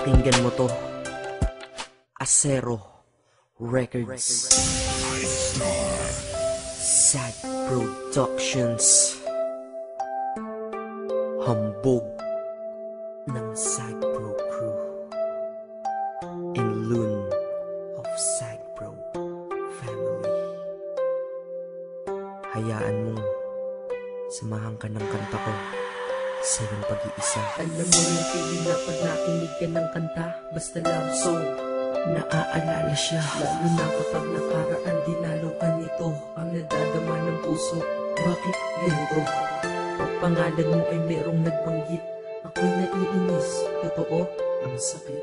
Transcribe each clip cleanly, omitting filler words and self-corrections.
Pakinggan mo to. Acero Records, Sad Productions, hambog ng Sad Pro Crew, and Loon of Sad Pro Family. Hayaan mong samahan ka ng kanta ko sa iyong pag-iisa. Alam mo yung feeling na pag nakinig ka ng kanta, basta love song, naaalala siya. Lalo na kapag nakaraan, di lalo ka nito ang nadadama ng puso. Bakit ganito? Pag pangalan mo ay merong nagbanggit, ako'y naiinis. Totoo, ang sakit.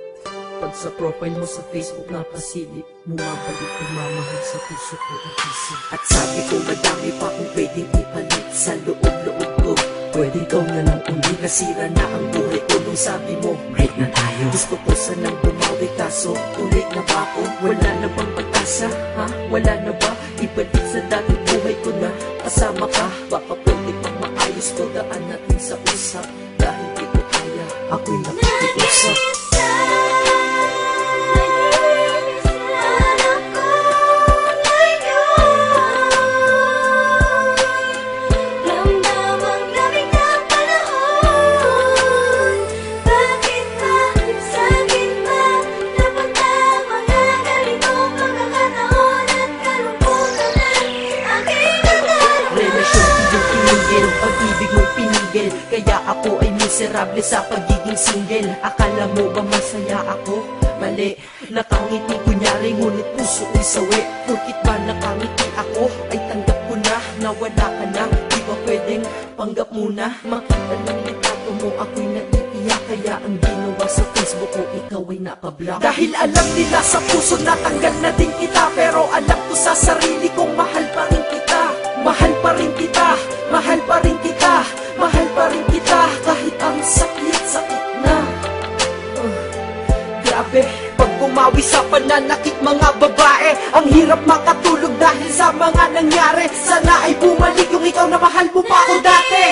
Pag sa profile mo sa Facebook napasilip, bumabalik pagmamahal sa puso ko at isip. At sabi ko madami pa kung pwedeng ipalit sa loob-loob ko. Pwede ikaw na lang uli, nasira na ang buhay ko. Nung sabi mo, break na tayo, gusto ko sanang bumawi, kaso ulit na ba ako? Wala na bang pag-asa, ha? Wala na ba? Ibalik sa dating buhay ko na kasama ka. Baka pwede pang maayos ko, daan natin sa usap. Dahil di ko kaya, ako'y nakikiusap. Pag-ibig mo'y pinigil, kaya ako ay miserable sa pagiging single. Akala mo ba masaya ako? Mali, nakangiti kunyari ngunit puso ko'y sawi. Porkit ba nakangiti ako ay tanggap ko na nawala ka na. Di ba pwedeng panggap muna? Makita ng litrato mo ako'y naiiyak, kaya ang ginawa sa Facebook ko ikaw ay nakablock. Dahil alam nila sa puso natanggal na din kita, pero alam ko sa sarili kong mahal pa rin kita. Mahal pa rin kita, mahal pa rin kita, mahal pa rin kita, kahit ang sakit-sakit na. Grabe, pag bumawi sa pananakit mga babae, ang hirap makatulog dahil sa mga nangyari. Sana ay bumalik yung ikaw na mahal mo pa ako dati.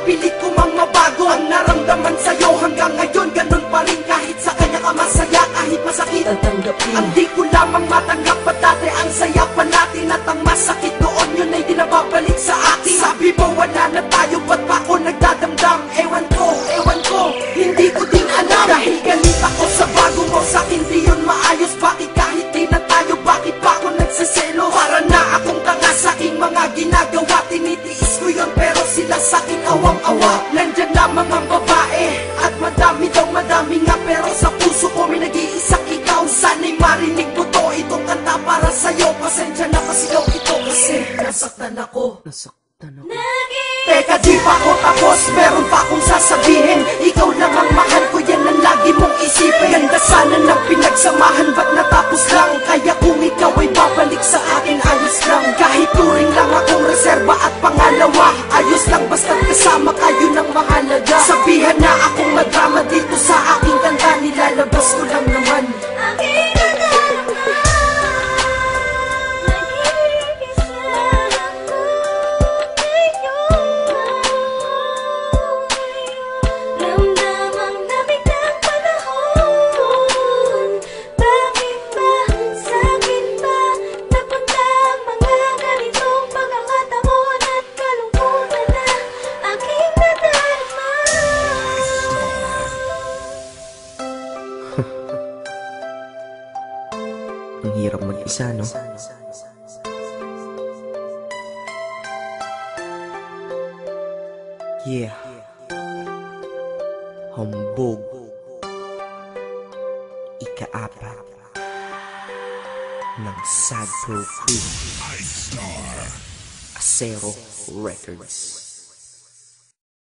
Pilit ko mang mabago ang naramdaman sa'yo hanggang ngayon, ganun pa rin. Kahit sa kanya ka masaya, kahit masakit tatanggapin. Ang di ko lamang matanggap pa dati ang saya pa natin, at ang masakit doon yun ay di nababalik sa akin. Sabi mo wala na tayo, ba't pa ako nagdadamdam? Ewan ko, hindi ko din alam. Dahil galit ako sa bago mo, sa'kin di yun maayos. Bakit kahit di na tayo, bakit pa ako nagsaselo? Para na akong tanga sa'king mga ginagawa. Tinitiis ko yun pero sila sa'kin awang-awa. Nandyan lamang ang babae, at madami daw madami nga, pero sa puso ko may nag-iisang ikaw. Sana'y marinig mo to, itong kanta para sa'yo. Pasensya na pasigaw ito kasi nasaktan ako. Teka, di pa ako tapos, meron pa akong sasabihin. Ikaw lang ang mahal ko, yan ang lagi mong isipin. Ganda sana ng pinagsamahan, ba't natapos lang? Kaya kung ikaw ay babalik sa akin, ayos lang. Kahit turing lang akong reserba at pangalawa, ayos lang basta't kasama kayo ng mahalaga. Sabihan na akong madrama dito sa aking kanta, nilalabas ko lang naman. Ang hirap mag-isa, no? Yeah. Hambog. Ika-apat ng Sad Pro Crew, Acero Records.